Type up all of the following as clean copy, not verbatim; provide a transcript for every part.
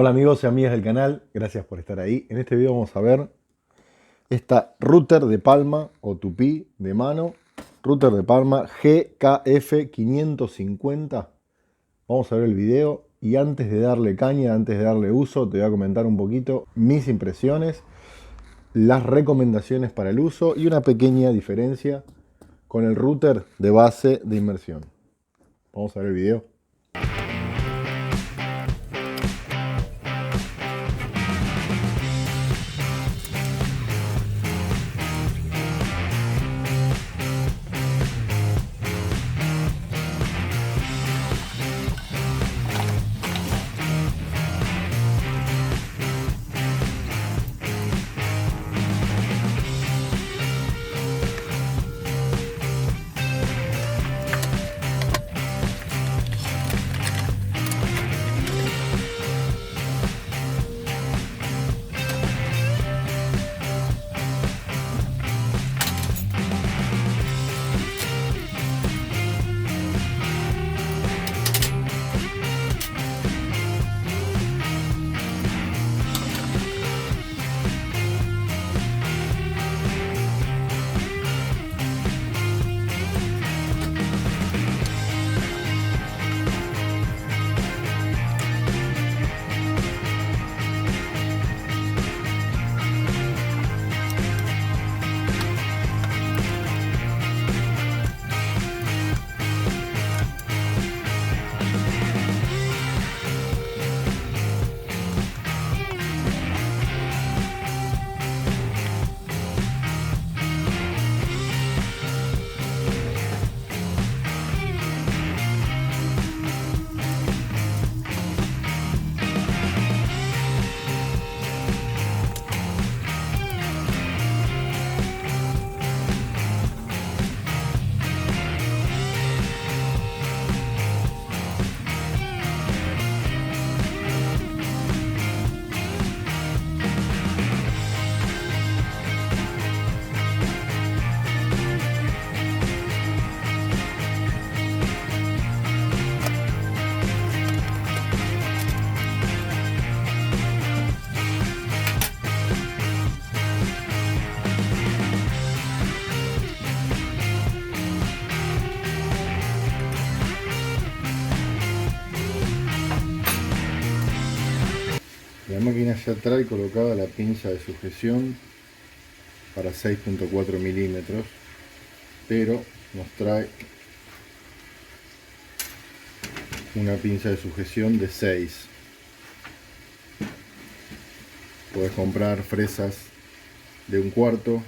Hola amigos y amigas del canal, gracias por estar ahí. En este video vamos a ver esta router de palma o tupí de mano, router de palma GKF550. Vamos a ver el video y antes de darle caña, antes de darle uso, te voy a comentar un poquito mis impresiones, las recomendaciones para el uso y una pequeña diferencia con el router de base de inmersión. Vamos a ver el video. La máquina ya trae colocada la pinza de sujeción para 6.4 milímetros, pero nos trae una pinza de sujeción de 6. Podés comprar fresas de 1/4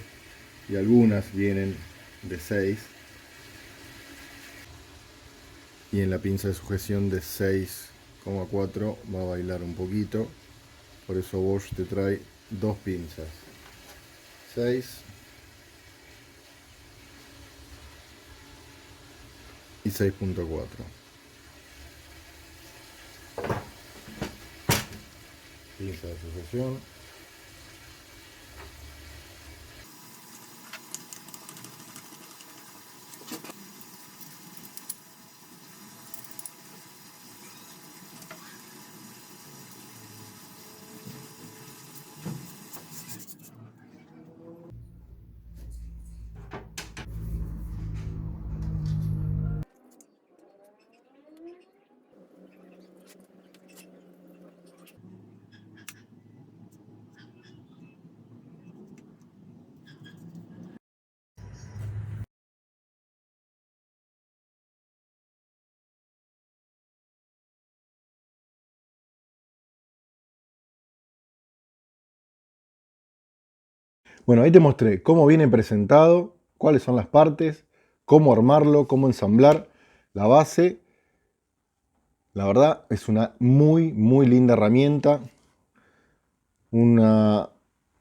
y algunas vienen de 6. Y en la pinza de sujeción de 6,4 va a bailar un poquito. Por eso Bosch te trae dos pinzas, 6 y 6.4. Pinza de sujeción. Bueno, ahí te mostré cómo viene presentado, cuáles son las partes, cómo armarlo, cómo ensamblar la base. La verdad es una muy linda herramienta, un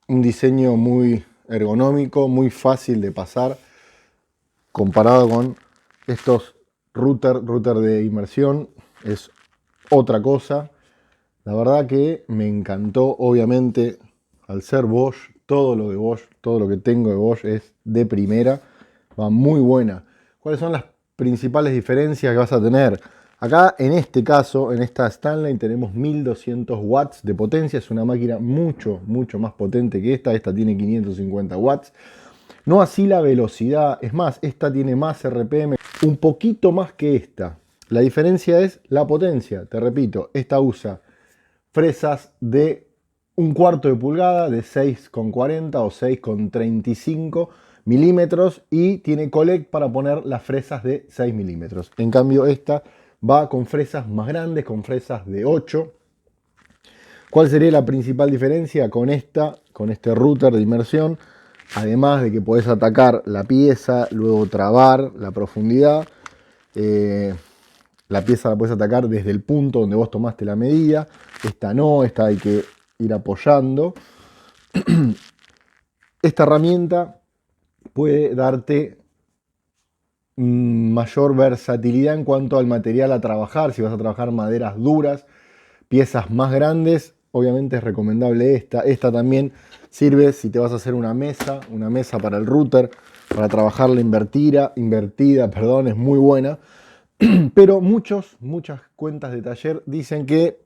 diseño muy ergonómico, muy fácil de pasar, comparado con estos router de inmersión, es otra cosa. La verdad que me encantó, obviamente, al ser Bosch, todo lo de Bosch, todo lo que tengo de Bosch es de primera, va muy buena. ¿Cuáles son las principales diferencias que vas a tener? Acá en este caso, en esta Stanley, tenemos 1200 watts de potencia. Es una máquina mucho más potente que esta. Esta tiene 550 watts. No así la velocidad. Es más, esta tiene más RPM, un poquito más que esta. La diferencia es la potencia. Te repito, esta usa fresas de 1/4 de pulgada, de 6,40 o 6,35 milímetros, y tiene collect para poner las fresas de 6 milímetros. En cambio, esta va con fresas más grandes, con fresas de 8. ¿Cuál sería la principal diferencia con esta, con este router de inmersión? Además de que podés atacar la pieza, luego trabar la profundidad. La pieza la puedes atacar desde el punto donde vos tomaste la medida. Esta no, esta hay que ir apoyando. Esta herramienta puede darte mayor versatilidad en cuanto al material a trabajar. Si vas a trabajar maderas duras, piezas más grandes, obviamente es recomendable esta. Esta también sirve si te vas a hacer una mesa para el router, para trabajarla invertida, es muy buena. Pero muchas cuentas de taller dicen que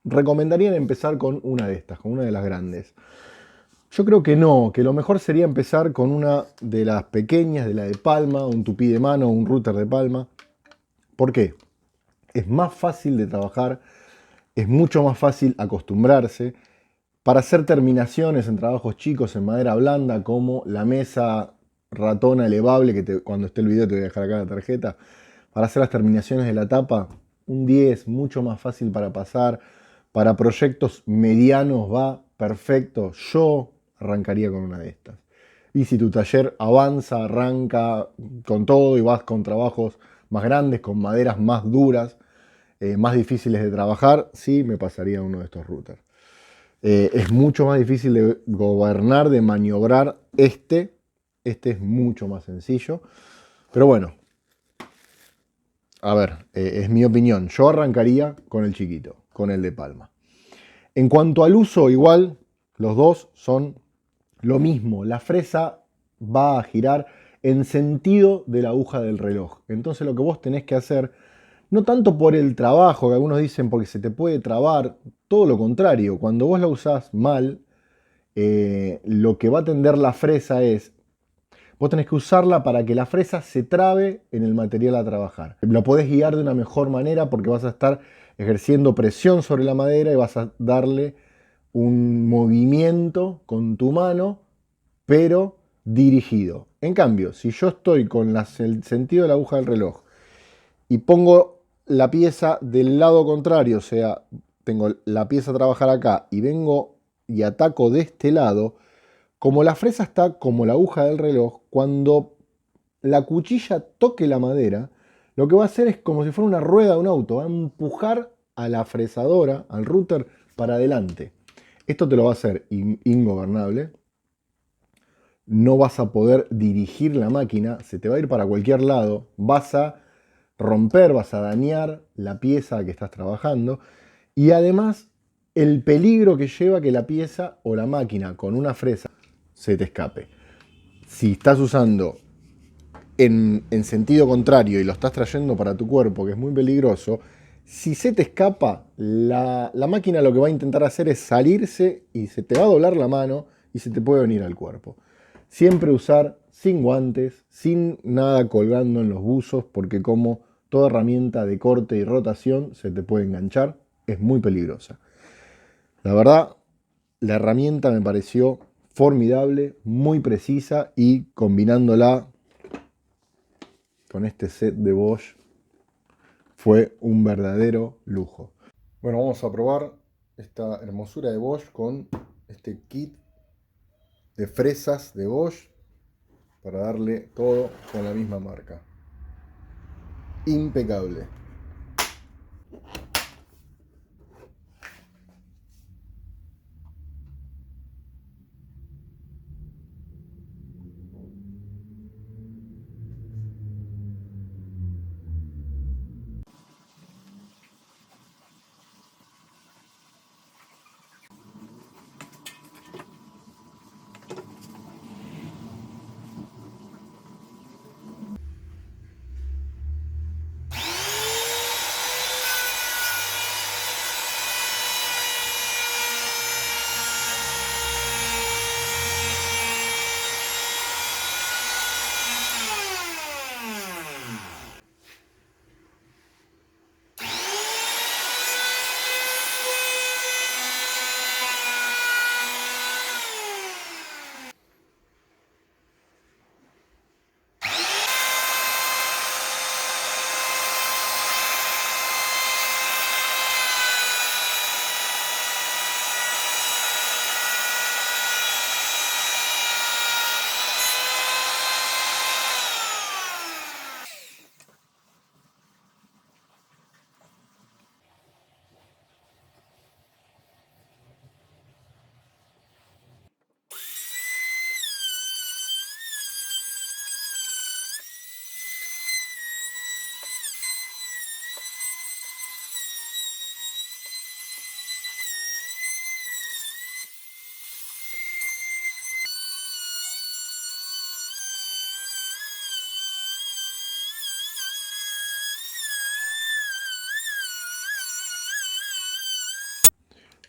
recomendarían empezar con una de estas, con una de las grandes. Yo creo que no, que lo mejor sería empezar con una de las pequeñas, de la de palma, un tupí de mano, un router de palma. ¿Por qué? Es más fácil de trabajar, es mucho más fácil acostumbrarse. Para hacer terminaciones en trabajos chicos en madera blanda, como la mesa ratona elevable, que cuando esté el video te voy a dejar acá la tarjeta, para hacer las terminaciones de la tapa, un 10, mucho más fácil para pasar. Para proyectos medianos va perfecto. Yo arrancaría con una de estas. Y si tu taller avanza, arranca con todo y vas con trabajos más grandes, con maderas más duras, más difíciles de trabajar, sí me pasaría uno de estos routers. Es mucho más difícil de gobernar, de maniobrar este. Este es mucho más sencillo. Pero bueno, a ver, es mi opinión. Yo arrancaría con el chiquito, con el de palma. En cuanto al uso, igual, los dos son lo mismo. La fresa va a girar en sentido de la aguja del reloj. Entonces lo que vos tenés que hacer, no tanto por el trabajo, que algunos dicen porque se te puede trabar, todo lo contrario. Cuando vos la usás mal, lo que va a tender la fresa es, vos tenés que usarla para que la fresa se trabe en el material a trabajar. Lo podés guiar de una mejor manera porque vas a estar ejerciendo presión sobre la madera y vas a darle un movimiento con tu mano, pero dirigido. En cambio, si yo estoy con el sentido de la aguja del reloj y pongo la pieza del lado contrario, o sea, tengo la pieza a trabajar acá y vengo y ataco de este lado, como la fresa está como la aguja del reloj, cuando la cuchilla toque la madera, lo que va a hacer es como si fuera una rueda de un auto, va a empujar a la fresadora, al router, para adelante. Esto te lo va a hacer ingobernable. No vas a poder dirigir la máquina, se te va a ir para cualquier lado, vas a romper, vas a dañar la pieza que estás trabajando, y además el peligro que lleva que la pieza o la máquina con una fresa se te escape. Si estás usando en sentido contrario y lo estás trayendo para tu cuerpo, que es muy peligroso, si se te escapa, la máquina lo que va a intentar hacer es salirse y se te va a doblar la mano y se te puede venir al cuerpo. Siempre usar sin guantes, sin nada colgando en los buzos, porque como toda herramienta de corte y rotación se te puede enganchar, es muy peligrosa. La verdad, la herramienta me pareció formidable, muy precisa, y combinándola con este set de Bosch fue un verdadero lujo. Bueno, vamos a probar esta hermosura de Bosch con este kit de fresas de Bosch para darle todo con la misma marca. Impecable.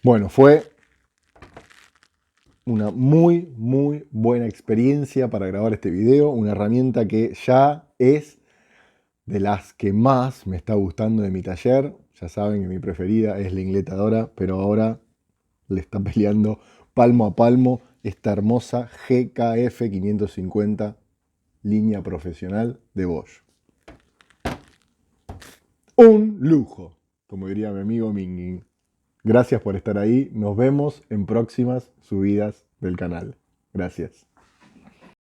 Bueno, fue una muy, muy buena experiencia para grabar este video. Una herramienta que ya es de las que más me está gustando de mi taller. Ya saben que mi preferida es la ingletadora, pero ahora le está peleando palmo a palmo esta hermosa GKF 550 línea profesional de Bosch. Un lujo, como diría mi amigo Mingin. Gracias por estar ahí. Nos vemos en próximas subidas del canal. Gracias.